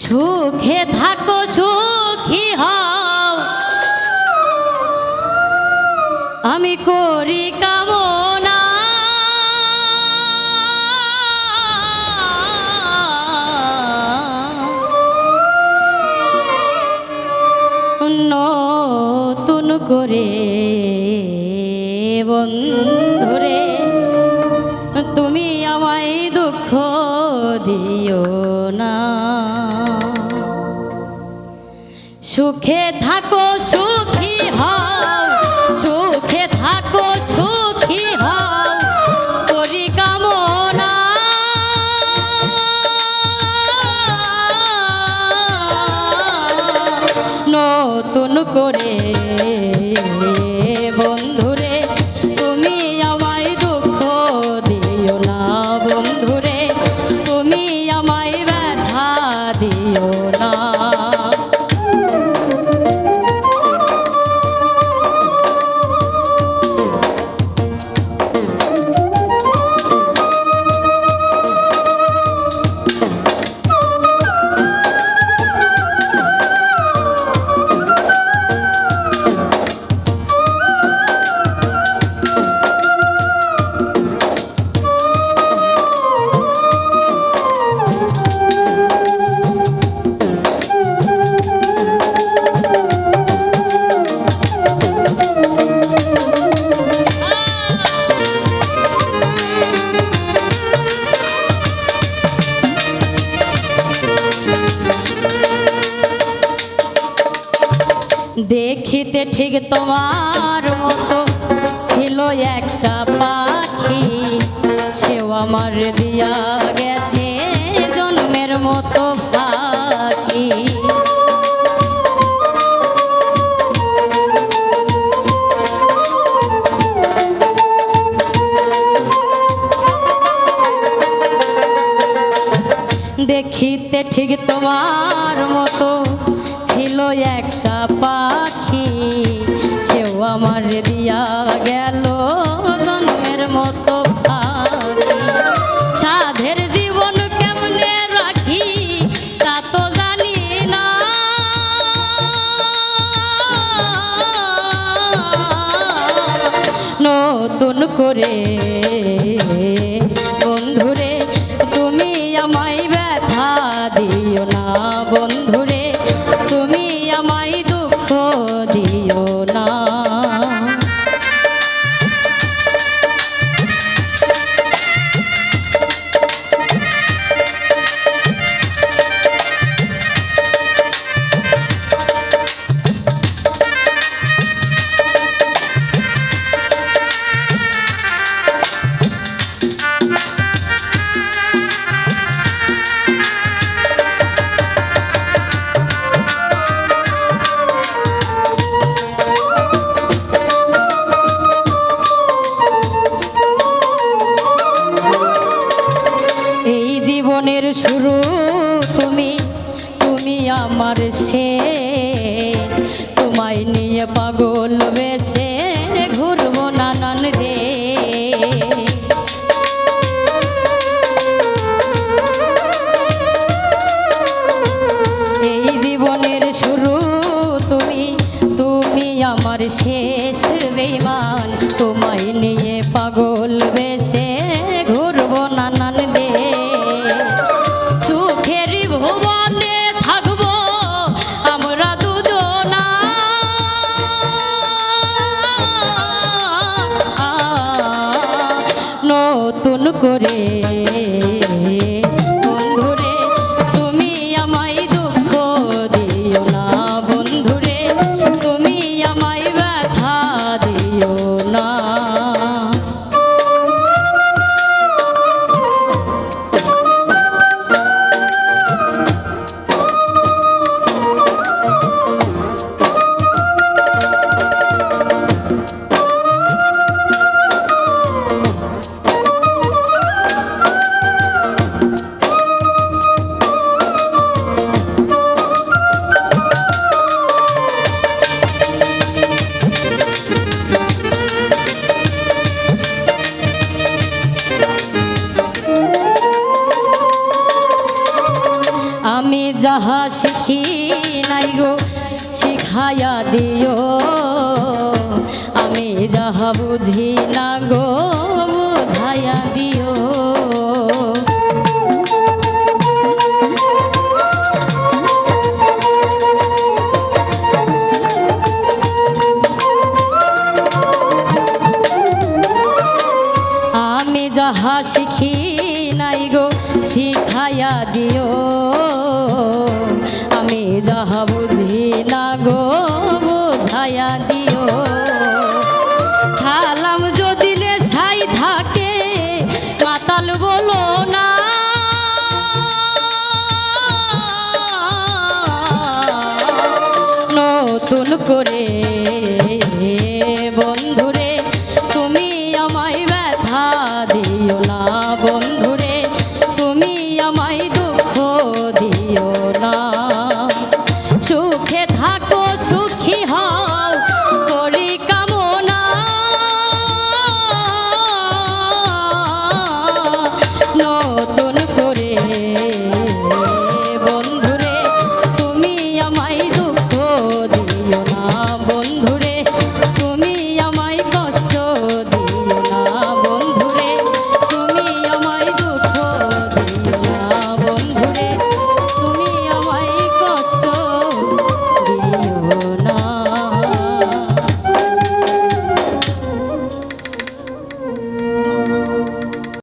সুখে থাকো সুখী হও আমি করি কামনা। নতুন করে বন্ধুরে তুমি আমায় দুঃখ দিও না। সুখে থাকো সুখী হও, সুখে থাকো সুখী হও করি কামনা। নতুন করে বন্ধুরে তুমি আমায় দুঃখ দিও না। বন্ধুরে তুমি আমায় ব্যথা দিও না। দেখিতে ঠিক তোমার মতো ছিল একটা পাখি, সেও আমার দিয়া গেছে জন্মের মতো পাখি। দেখিতে ঠিক তোমার মতো ছিল একটা পাখি, সেও আমার দিয়া গেল জন্মের মতো পাখি। সাধের জীবন কেমনে রাখি তা তো জানি না, নতুন করে বন্ধুরে তুমি আমায় ব্যথা দিও না। বন্ধুরে তুমি আমায় দুঃখ দিও না। জীবনের শুরু তুমি, তুমি আমার শেষ। তোমায় নিয়ে পাগল বেশে ঘুরবো নানান দেশ। এই জীবনের শুরু তুমি, তুমি আমার শেষ বেঈমান। তোমায় নিয়ে পাগল বেশে ঘুরবো নানান দেশ। সুখের ভুবনে থাকবো আমরা দুজনা, নতুন করে বন্ধুরে তুমি আমায় দুঃখ দিও না। বন্ধুরে তুমি আমায় ব্যথা দিও না। আমি যাহা শিখি নাই গো শিখাইয়া দিও, আমি যাহা বুঝি না গো বুঝাইয়া দিও। আমি যাহা শিখি নাই গো শিখাইয়া দিও, আমি যাহা বুঝি না গো বুঝাইয়া দিও। সালাম যদি নেশাই থাকে মাতাল বলো না, নতুন করে